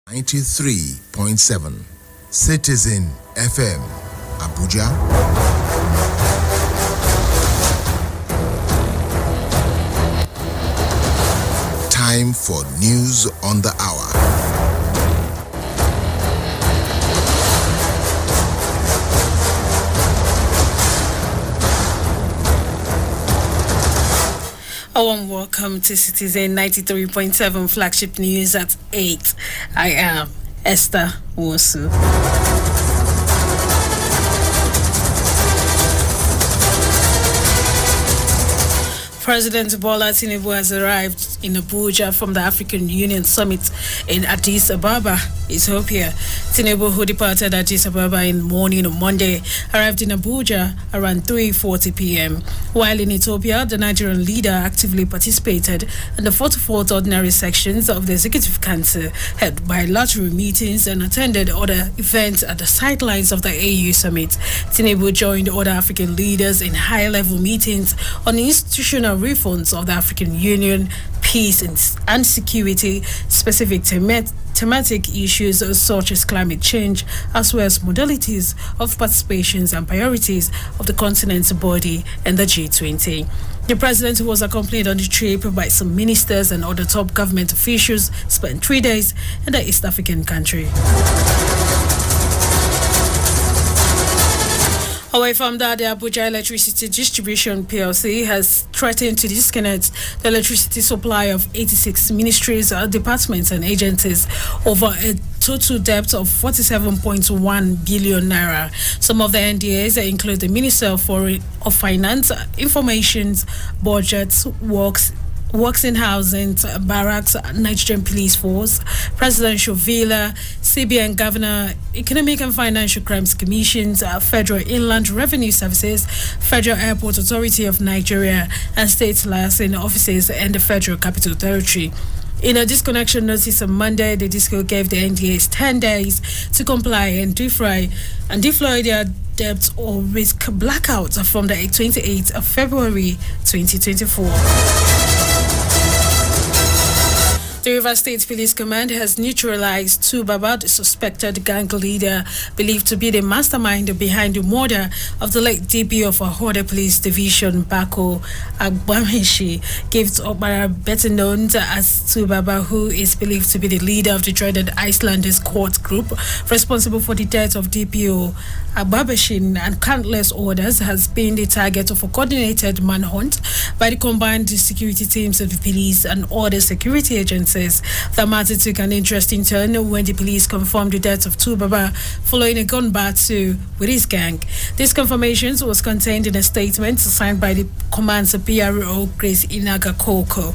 93.7 Citizen FM, Abuja. Time for news on the hour. A warm welcome to Citizen 93.7 flagship news at 8. I am Esther Wosu. President Bola Tinubu has arrived in Abuja from the African Union Summit in Addis Ababa, Ethiopia. Tinubu, who departed Addis Ababa in the morning on Monday, arrived in Abuja around 3:40 p.m. While in Ethiopia, the Nigerian leader actively participated in the 44th ordinary sections of the Executive Council, held bilateral meetings and attended other events at the sidelines of the AU Summit. Tinubu joined other African leaders in high-level meetings on institutional reforms of the African Union, peace and security, specific thematic issues such as climate change, as well as modalities of participations and priorities of the continent's body and the G20. The president, who was accompanied on the trip by some ministers and other top government officials, spent 3 days in the East African country. Away from that, the Abuja Electricity Distribution PLC has threatened to disconnect the electricity supply of 86 ministries, departments and agencies over a total debt of 47.1 billion naira. Some of the NDAs include the Minister of Finance, Information's Budgets, Works in Housing, Barracks, Nigerian Police Force, Presidential Villa, CBN Governor, Economic and Financial Crimes Commissions, Federal Inland Revenue Services, Federal Airport Authority of Nigeria, and state licensing offices in the Federal Capital Territory. In a disconnection notice on Monday, the DISCO gave the NDAs 10 days to comply and defray their debts or risk blackout from the 28th of February 2024. The Rivers State Police Command has neutralized Tubaba, the suspected gang leader believed to be the mastermind behind the murder of the late DP of Ahode Police Division, Bako Agbamishi. Gift Obara, better known as Tubaba, who is believed to be the leader of the dreaded Icelanders court group responsible for the death of DPO Agbabeshin and countless others, has been the target of a coordinated manhunt by the combined security teams of the police and other security agencies. The matter took an interesting turn when the police confirmed the death of Tubaba following a gun battle with his gang. This confirmation was contained in a statement signed by the command's PRO, Grace Inaga Koko.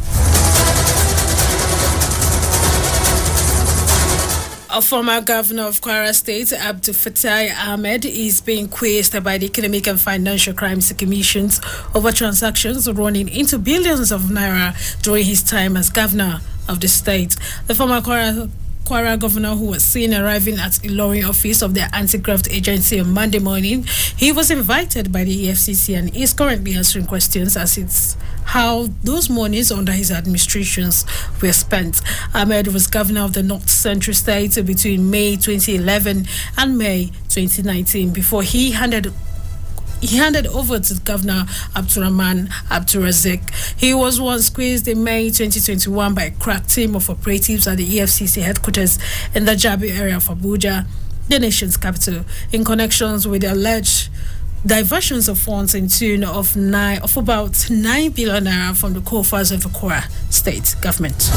A former governor of Kwara State, Abdul Fattah Ahmed, is being quizzed by the Economic and Financial Crimes Commissions over transactions running into billions of naira during his time as governor of the state. The former Kwara governor, who was seen arriving at Ilorin office of the anti-graft agency on Monday morning, he was invited by the EFCC and is currently answering questions as it's how those monies under his administrations were spent. Ahmed was governor of the North Central State between May 2011 and May 2019 before he handed over to Governor Abdurrahman Abdurazik. He was once squeezed in May 2021 by a crack team of operatives at the EFCC headquarters in the Jabi area of Abuja, the nation's capital, in connections with the alleged diversions of funds in tune of about 9 billion naira from the coffers of the Kwara state government.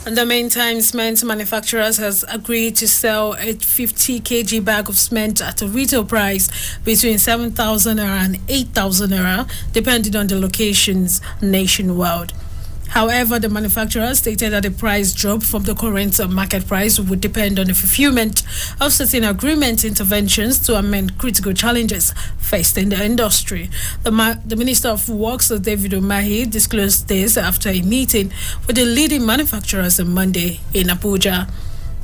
In the meantime, cement manufacturers has agreed to sell a 50 kg bag of cement at a retail price between 7,000 naira and 8,000 naira, depending on the locations nationwide. However, the manufacturer stated that the price drop from the current market price would depend on the fulfillment of certain agreement interventions to amend critical challenges faced in the industry. The Minister of Works, David Umahi, disclosed this after a meeting with the leading manufacturers on Monday in Abuja.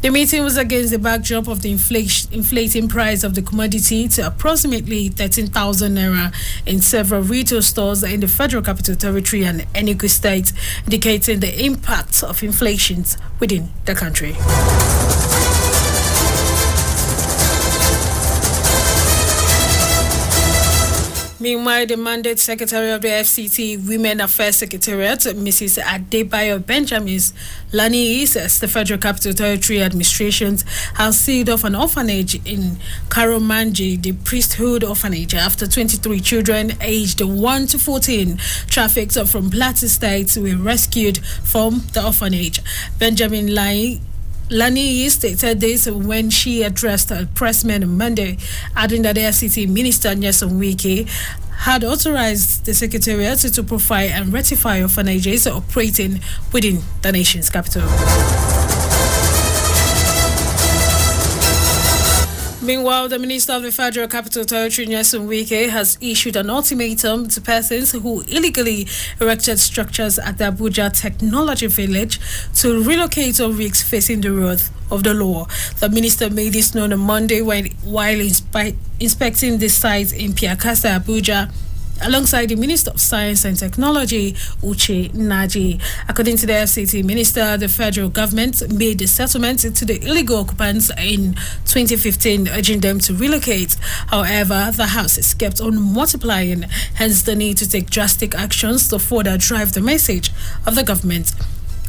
The meeting was against the backdrop of the inflating price of the commodity to approximately 13,000 naira in several retail stores in the Federal Capital Territory and Enugu State, indicating the impact of inflation within the country. Meanwhile, the mandate secretary of the FCT Women Affairs Secretariat, Mrs. Adebayo Benjamin Lani, says the Federal Capital Territory Administration has sealed off an orphanage in Karomanji, the priesthood orphanage, after 23 children aged 1 to 14 trafficked from Plateau State were rescued from the orphanage. Benjamin Lani stated this when she addressed a pressman on Monday, adding that the FCT Minister Nyesom Wike had authorized the Secretariat to profile and rectify orphanages operating within the nation's capital. Meanwhile, the Minister of the Federal Capital Territory, Nyesom Wike, has issued an ultimatum to persons who illegally erected structures at the Abuja Technology Village to relocate or risk facing the wrath of the law. The minister made this known on Monday while inspecting the site in Piakasa, Abuja, alongside the Minister of Science and Technology, Uche Naji. According to the FCT Minister, the federal government made a settlement to the illegal occupants in 2015, urging them to relocate. However, the house is kept on multiplying, hence the need to take drastic actions to further drive the message of the government.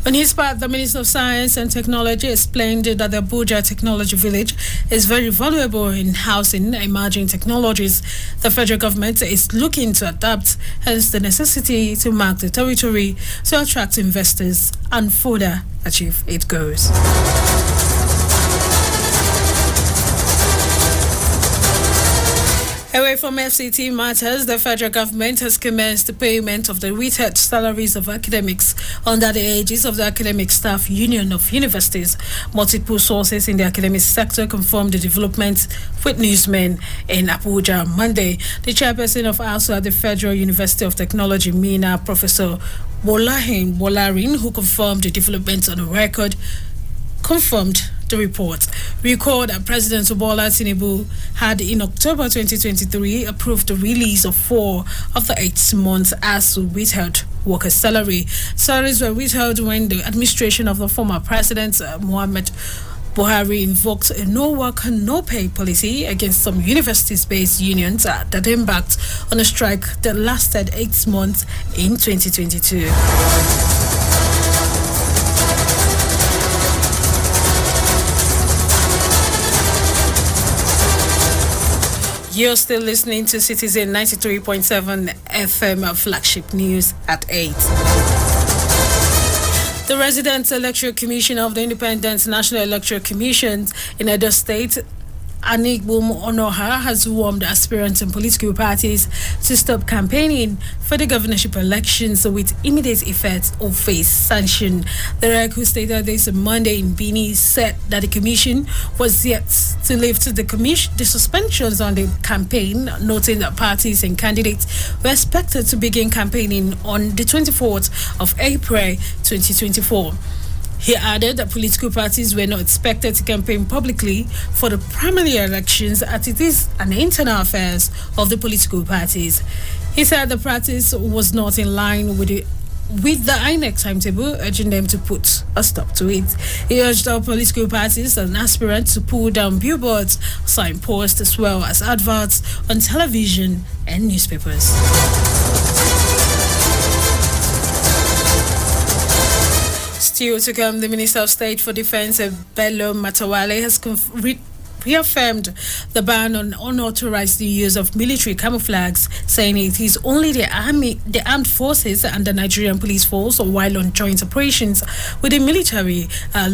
On his part, the Minister of Science and Technology explained that the Abuja Technology Village is very valuable in housing emerging technologies. The federal government is looking to adapt, hence the necessity to mark the territory to attract investors and further achieve its goals. Away from FCT matters, the federal government has commenced the payment of the retired salaries of academics under the aegis of the Academic Staff Union of Universities. Multiple sources in the academic sector confirmed the development with newsmen in Abuja Monday. The chairperson of ASU at the Federal University of Technology, MENA, Professor Bolarin, who confirmed the development on the record, confirmed the report. Recall that President Bola Tinubu had in October 2023 approved the release of 4 of the 8 months as withheld workers' salary. Salaries were withheld when the administration of the former President Muhammad Buhari invoked a no work, no pay policy against some universities-based unions that embarked on a strike that lasted 8 months in 2022. You're still listening to Citizen 93.7 FM flagship news at 8. The Resident Electoral Commission of the Independent National Electoral Commission in Edo State, Anigbum Onoha, has warned aspirants and political parties to stop campaigning for the governorship elections with immediate effect or face sanction. The REC, who stated this on Monday in Bini, said that the commission was yet to lift the suspensions on the campaign, noting that parties and candidates were expected to begin campaigning on the 24th of April 2024. He added that political parties were not expected to campaign publicly for the primary elections, as it is an internal affairs of the political parties. He said the practice was not in line with the INEC timetable, urging them to put a stop to it. He urged all political parties and aspirants to pull down billboards, signposts, as well as adverts on television and newspapers. Still to come, the Minister of State for Defense, Bello Matawale, has reaffirmed the ban on unauthorized use of military camouflages, saying it is only the armed forces and the Nigerian police force, while on joint operations with the military, are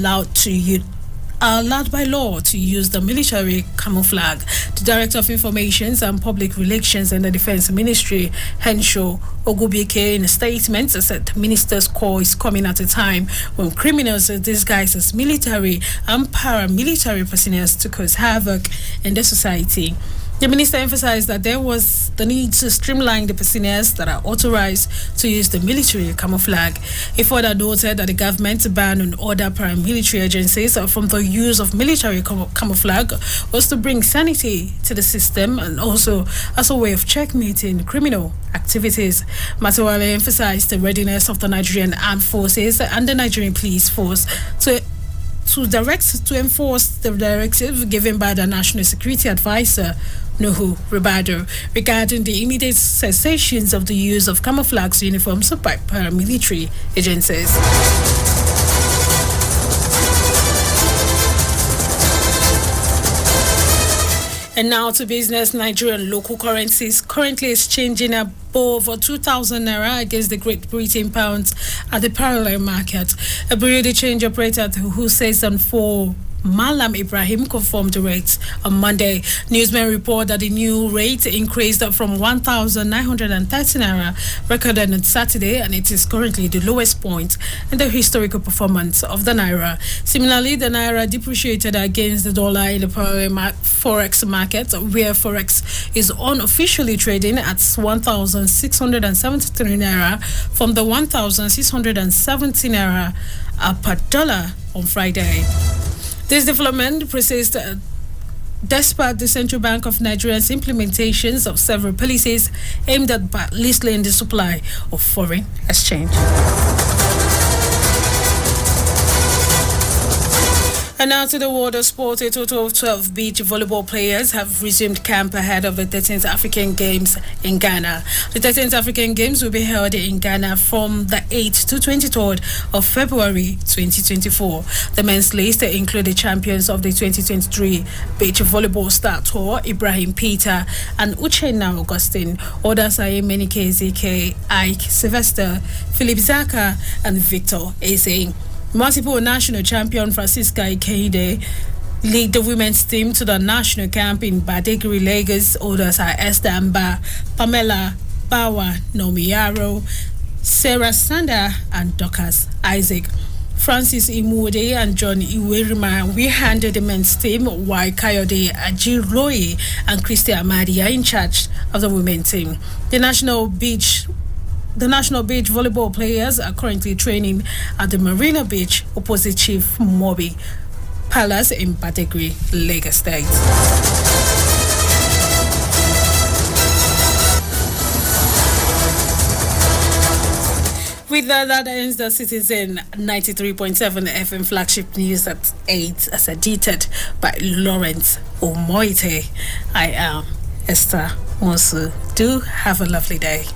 allowed by law to use the military camouflage. The Director of Information and Public Relations in the Defense Ministry, Henshaw Ogubike, in a statement said the minister's call is coming at a time when criminals disguised as military and paramilitary personnel to cause havoc in the society. The minister emphasized that there was the need to streamline the personnel that are authorized to use the military camouflage. He further noted that the government's ban on other paramilitary agencies from the use of military camouflage was to bring sanity to the system and also as a way of checkmating criminal activities. Matawale emphasized the readiness of the Nigerian Armed Forces and the Nigerian Police Force to enforce the directive given by the National Security Advisor Nuhu Ribado regarding the immediate cessations of the use of camouflage uniforms by paramilitary agencies. And now to business. Nigerian local currencies currently exchanging above 2,000 naira against the Great Britain pounds at the parallel market. A bureau de change operator who says on 4 Malam Ibrahim confirmed the rates on Monday. Newsmen report that the new rate increased from 1,930 naira recorded on Saturday, and it is currently the lowest point in the historical performance of the naira. Similarly, the naira depreciated against the dollar in the parallel forex market, where forex is unofficially trading at 1,673 naira from the 1,670 naira per dollar on Friday. This development persists despite the Central Bank of Nigeria's implementations of several policies aimed at leveling the supply of foreign exchange. And now to the world of sport. A total of 12 beach volleyball players have resumed camp ahead of the 13th African Games in Ghana. The 13th African Games will be held in Ghana from the 8th to 23rd of February 2024. The men's list include the champions of the 2023 Beach Volleyball Star Tour, Ibrahim Peter and Uchenna Augustine. Others are Emenike Ezeke, Ike Sylvester, Philip Zaka and Victor Eze. Multiple national champion Francisca Ikeide lead the women's team to the national camp in Badegry, Lagos. Others are Esther Amba, Pamela Bawa Nomiaro, Sarah Sander, and Dorcas Isaac. Francis Imude and John Iwerima we handed the men's team, while Kayode Ajiroye and Christy Amadi are in charge of the women's team. The National Beach volleyball players are currently training at the Marina Beach opposite Chief Mobi Palace in Badegry, Lagos State. With that ends the Citizen 93.7 FM flagship news at 8 as edited by Lawrence Omoite. I am Esther Mosu. Do have a lovely day.